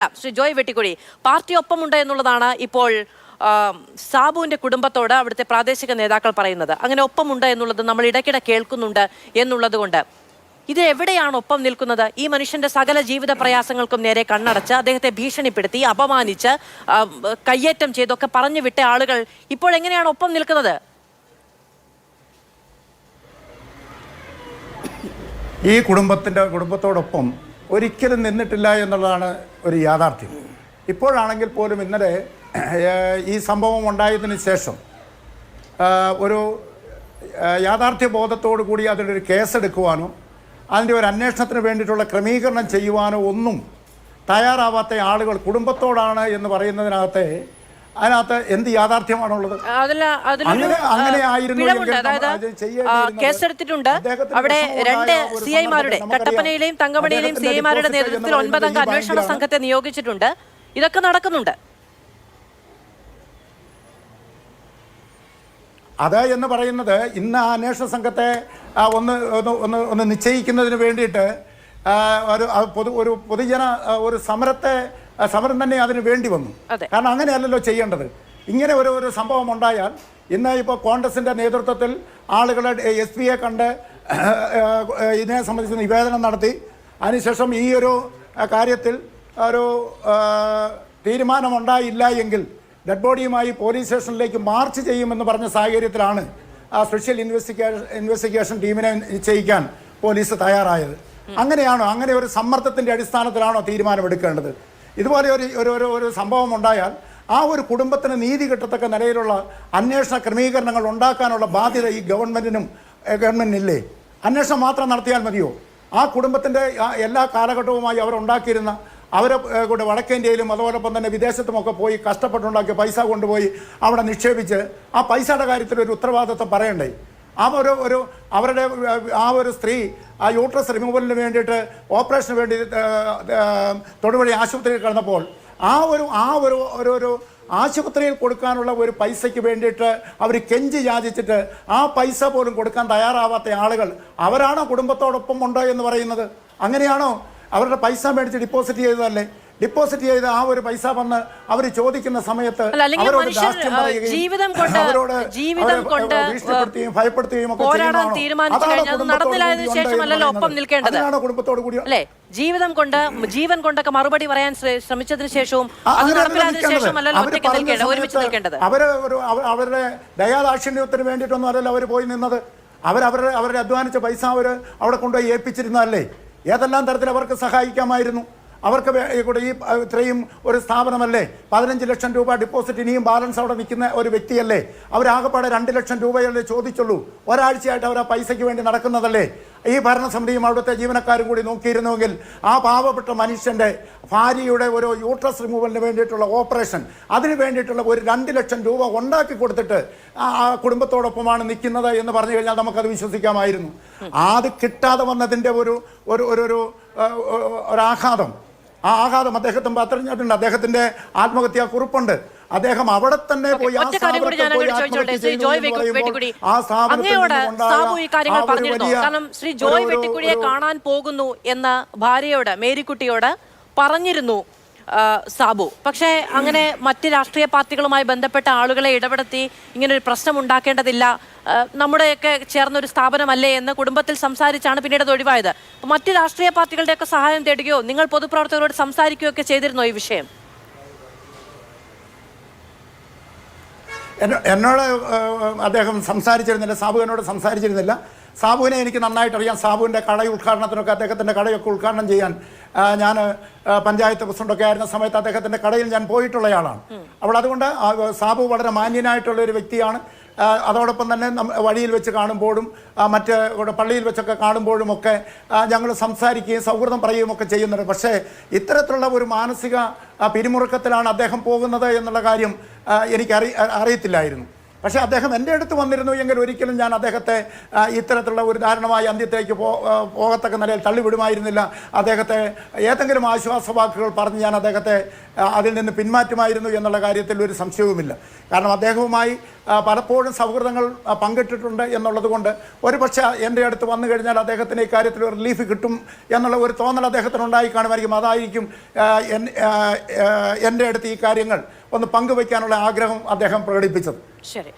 Shri Joy Vettikuzhi party ഒപ്പമുണ്ട് എന്നുള്ളതാണ് ഇപ്പോൾ സാബുവിന്റെ കുടുംബത്തോട് അവിടുത്തെ പ്രാദേശിക നേതാക്കൾ പറയുന്നത്. അങ്ങനെ ഒപ്പമുണ്ട് എന്നുള്ളത് നമ്മൾ ഇടയ്ക്കിടെ കേൾക്കുന്നുണ്ട് എന്നുള്ളത് കൊണ്ട് ഇത് എവിടെയാണ് ഒപ്പം നിൽക്കുന്നത്? ഈ മനുഷ്യന്റെ സകല ജീവിത പ്രയാസങ്ങൾക്കും നേരെ കണ്ണടച്ച് അദ്ദേഹത്തെ ഭീഷണിപ്പെടുത്തി അപമാനിച്ച് കയ്യേറ്റം ചെയ്തൊക്കെ പറഞ്ഞു വിട്ട ആളുകൾ ഇപ്പോൾ എങ്ങനെയാണ് ഒപ്പം നിൽക്കുന്നത്? ഈ കുടുംബത്തോടൊപ്പം ഒരിക്കലും നിന്നിട്ടില്ല എന്നുള്ളതാണ് ഒരു യാഥാർത്ഥ്യം. ഇപ്പോഴാണെങ്കിൽ പോലും ഇന്നലെ ഈ സംഭവം ഉണ്ടായതിനു ശേഷം ഒരു യാഥാർത്ഥ്യ ബോധത്തോടു കൂടി അതിനൊരു കേസെടുക്കുവാനോ അതിൻ്റെ ഒരു അന്വേഷണത്തിന് വേണ്ടിയിട്ടുള്ള ക്രമീകരണം ചെയ്യുവാനോ ഒന്നും തയ്യാറാവാത്ത ആളുകൾ കുടുംബത്തോടാണ് എന്ന് പറയുന്നതിനകത്ത് എന്ത് യാഥാർത്ഥ്യമാണുള്ളത്? അങ്ങനെ കേസെടുത്തിട്ടുണ്ട്. അവിടെ രണ്ട് സിഐമാരുടെ കട്ടപ്പനയിലെയും തങ്കമണിയിലെയും സിഐമാരുടെ നേതൃത്വത്തിൽ 9 അംഗ അന്വേഷണ സംഘത്തെ നിയോഗിച്ചിട്ടുണ്ട്. ഇതൊക്കെ നടക്കുന്നുണ്ട്. അത് എന്ന് പറയുന്നത് ഇന്ന് ആ അന്വേഷണ സംഘത്തെ ഒന്ന് നിശ്ചയിക്കുന്നതിന് വേണ്ടിയിട്ട് ഒരു പൊതുജന ഒരു സമരം തന്നെ അതിന് വേണ്ടി വന്നു. കാരണം അങ്ങനെയല്ലല്ലോ ചെയ്യേണ്ടത്. ഇങ്ങനെ ഒരു സംഭവം ഉണ്ടായാൽ ഇന്ന് ഇപ്പോൾ കോൺഗ്രസിൻ്റെ നേതൃത്വത്തിൽ ആളുകളെ SP-യെ കണ്ട് ഇതിനെ സംബന്ധിച്ച് നിവേദനം നടത്തി. അതിനുശേഷം ഈ ഒരു കാര്യത്തിൽ ഒരു തീരുമാനമുണ്ടായില്ല എങ്കിൽ ഡെഡ് ബോഡിയുമായി പോലീസ് സ്റ്റേഷനിലേക്ക് മാർച്ച് ചെയ്യുമെന്ന് പറഞ്ഞ സാഹചര്യത്തിലാണ് ആ സ്പെഷ്യൽ ഇൻവെസ്റ്റിഗേഷൻ ടീമിനെ നിശ്ചയിക്കാൻ പോലീസ് തയ്യാറായത്. അങ്ങനെയാണോ? അങ്ങനെ ഒരു സമ്മർദ്ദത്തിൻ്റെ അടിസ്ഥാനത്തിലാണോ തീരുമാനമെടുക്കേണ്ടത്? ഇതുപോലെ ഒരു സംഭവം ഉണ്ടായാൽ ആ ഒരു കുടുംബത്തിന് നീതി കിട്ടത്തക്ക നിലയിലുള്ള അന്വേഷണ ക്രമീകരണങ്ങൾ ഉണ്ടാക്കാനുള്ള ബാധ്യത ഈ ഗവൺമെൻറ്റിനില്ലേ? അന്വേഷണം മാത്രം നടത്തിയാൽ മതിയോ? ആ കുടുംബത്തിൻ്റെ എല്ലാ കാലഘട്ടവുമായി അവരുണ്ടാക്കിയിരുന്ന അവരെ കൂടെ വടക്കേന്ത്യയിലും അതുപോലൊപ്പം തന്നെ വിദേശത്തുമൊക്കെ പോയി കഷ്ടപ്പെട്ടുണ്ടാക്കിയ പൈസ കൊണ്ടുപോയി അവിടെ നിക്ഷേപിച്ച് ആ പൈസയുടെ കാര്യത്തിൽ ഒരു ഉത്തരവാദിത്വം പറയണ്ടേ? അവരുടെ ആ ഒരു സ്ത്രീ ആ യൂട്രസ് റിമൂവലിന് വേണ്ടിയിട്ട് ഓപ്പറേഷന് വേണ്ടി തൊടുപുഴ ആശുപത്രിയിൽ കിടന്നപ്പോൾ ആ ഒരു ആശുപത്രിയിൽ കൊടുക്കാനുള്ള ഒരു പൈസയ്ക്ക് വേണ്ടിയിട്ട് അവർ കെഞ്ചി യാചിച്ചിട്ട് ആ പൈസ പോലും കൊടുക്കാൻ തയ്യാറാവാത്ത ആളുകൾ അവരാണോ കുടുംബത്തോടൊപ്പം ഉണ്ട് എന്ന് പറയുന്നത്? അങ്ങനെയാണോ? അവരുടെ പൈസ മേടിച്ച് ഡിപ്പോസിറ്റ് ചെയ്തതല്ലേ? ഡിപ്പോസിറ്റ് ചെയ്ത് ആ ഒരു പൈസ വന്ന് അവർ ചോദിക്കുന്ന സമയത്ത് അവരോട് ദാസ്യം പറയുകയും അവരോട് ഭീഷണിപ്പെടുത്തുകയും ഭയപ്പെടുത്തുകയും ഒക്കെ അതാണ് കുടുംബത്തോടു കൂടി അല്ലേ? ജീവൻ കൊണ്ടൊക്കെ മറുപടി പറയാൻ ശ്രമിച്ചതിന് ശേഷവും അവരുടെ ദയാദാക്ഷിണ്യത്തിന് വേണ്ടിയിട്ടൊന്നും അല്ലല്ലോ അവർ പോയി നിന്നത്. അവരുടെ അധ്വാനിച്ച പൈസ അവർ അവിടെ കൊണ്ടുപോയി ഏൽപ്പിച്ചിരുന്നതല്ലേ? ഏതെല്ലാം തരത്തിൽ അവർക്ക് സഹായിക്കാമായിരുന്നു. അവർക്ക് കൂടെ ഈ ഇത്രയും ഒരു സ്ഥാപനമല്ലേ, 15 ലക്ഷം രൂപ ഡിപ്പോസിറ്റ് ഇനിയും ബാലൻസ് അവിടെ നിൽക്കുന്ന ഒരു വ്യക്തിയല്ലേ? അവരാകെപ്പാടെ 2 ലക്ഷം രൂപയല്ലേ ചോദിച്ചുള്ളൂ. ഒരാഴ്ചയായിട്ട് അവർ ആ പൈസയ്ക്ക് വേണ്ടി നടക്കുന്നതല്ലേ? ഈ ഭരണസമിതിയും അവിടുത്തെ ജീവനക്കാരും കൂടി നോക്കിയിരുന്നുവെങ്കിൽ ആ പാവപ്പെട്ട മനുഷ്യൻ്റെ ഭാര്യയുടെ ഒരു യൂട്രസ് റിമൂവലിന് വേണ്ടിയിട്ടുള്ള ഓപ്പറേഷൻ അതിന് വേണ്ടിയിട്ടുള്ള ഒരു 2 ലക്ഷം രൂപ ഉണ്ടാക്കി കൊടുത്തിട്ട് ആ കുടുംബത്തോടൊപ്പമാണ് നിൽക്കുന്നത് എന്ന് പറഞ്ഞു കഴിഞ്ഞാൽ നമുക്കത് വിശ്വസിക്കാമായിരുന്നു. അത് കിട്ടാതെ വന്നതിൻ്റെ ഒരാഘാതം, ആ ആഘാതം അദ്ദേഹത്തിന് പത്രഞ്ഞിട്ടുണ്ട്. അദ്ദേഹത്തിൻ്റെ ആത്മഹത്യാ കുറിപ്പുണ്ട്. അദ്ദേഹം അവിടെ തന്നെ പോയി ശ്രീ ജോയ് വെട്ടിക്കുഴിയെ കാണാൻ പോകുന്നു എന്ന് ഭാര്യയോട് മേരിക്കുട്ടിയോട് പറഞ്ഞിരുന്നു സാബു. പക്ഷേ അങ്ങനെ മറ്റ് രാഷ്ട്രീയ പാർട്ടികളുമായി ബന്ധപ്പെട്ട ആളുകളെ ഇടപെടുത്തി ഇങ്ങനൊരു പ്രശ്നം ഉണ്ടാക്കേണ്ടതില്ല, നമ്മുടെയൊക്കെ ചേർന്നൊരു സ്ഥാപനമല്ലേ എന്ന് കുടുംബത്തിൽ സംസാരിച്ചാണ് പിന്നീട് അത് ഒഴിവായത്. മറ്റ് രാഷ്ട്രീയ പാർട്ടികളുടെയൊക്കെ സഹായം തേടുകയോ നിങ്ങൾ പൊതുപ്രവർത്തകരോട് സംസാരിക്കുകയോ ഒക്കെ ചെയ്തിരുന്നോ ഈ വിഷയം? എന്നോട് അദ്ദേഹം സംസാരിച്ചിരുന്നില്ല, സാബു എന്നോട് സംസാരിച്ചിരുന്നില്ല. സാബുവിനെ എനിക്ക് നന്നായിട്ട് അറിയാം. സാബുവിൻ്റെ കട ഉദ്ഘാടനത്തിനൊക്കെ അദ്ദേഹത്തിൻ്റെ കടയൊക്കെ ഉദ്ഘാടനം ചെയ്യാൻ ഞാൻ പഞ്ചായത്ത് പ്രസിഡൻ്റൊക്കെ ആയിരുന്ന സമയത്ത് അദ്ദേഹത്തിൻ്റെ കടയിൽ ഞാൻ പോയിട്ടുള്ളയാളാണ്. അപ്പോൾ അതുകൊണ്ട് സാബു വളരെ മാന്യനായിട്ടുള്ള ഒരു വ്യക്തിയാണ്. അതോടൊപ്പം തന്നെ വഴിയിൽ വെച്ച് കാണുമ്പോഴും മറ്റ് പള്ളിയിൽ വെച്ചൊക്കെ കാണുമ്പോഴുമൊക്കെ ഞങ്ങൾ സംസാരിക്കുകയും സൗഹൃദം പറയുകയും ഒക്കെ ചെയ്യുന്നുണ്ട്. പക്ഷേ ഇത്തരത്തിലുള്ള ഒരു മാനസിക പിരിമുറുക്കത്തിലാണ് അദ്ദേഹം പോകുന്നത് എന്നുള്ള കാര്യം എനിക്ക് അറിയത്തില്ലായിരുന്നു. പക്ഷേ അദ്ദേഹം എൻ്റെ അടുത്ത് വന്നിരുന്നു എങ്കിൽ ഒരിക്കലും ഞാൻ അദ്ദേഹത്തെ ഇത്തരത്തിലുള്ള ഒരു ദാരുണമായ അന്ത്യത്തിലേക്ക് പോകത്തക്ക നിലയിൽ തള്ളിവിടുമായിരുന്നില്ല. അദ്ദേഹത്തെ ഏതെങ്കിലും ആശ്വാസവാക്കുകൾ പറഞ്ഞ് ഞാൻ അദ്ദേഹത്തെ അതിൽ നിന്ന് പിന്മാറ്റുമായിരുന്നു എന്നുള്ള കാര്യത്തിൽ ഒരു സംശയവുമില്ല. കാരണം അദ്ദേഹവുമായി പലപ്പോഴും സൗഹൃദങ്ങൾ പങ്കിട്ടിട്ടുണ്ട് എന്നുള്ളത് കൊണ്ട് ഒരുപക്ഷെ എൻ്റെ അടുത്ത് വന്നു കഴിഞ്ഞാൽ അദ്ദേഹത്തിന് ഇക്കാര്യത്തിൽ ഒരു റിലീഫ് കിട്ടും എന്നുള്ള ഒരു തോന്നൽ അദ്ദേഹത്തിന് ഉണ്ടായി കാണുമായിരിക്കും. അതായിരിക്കും എൻ്റെ അടുത്ത് ഈ കാര്യങ്ങൾ ഒന്ന് പങ്കുവയ്ക്കാനുള്ള ആഗ്രഹം അദ്ദേഹം പ്രകടിപ്പിച്ചത്. ശരി.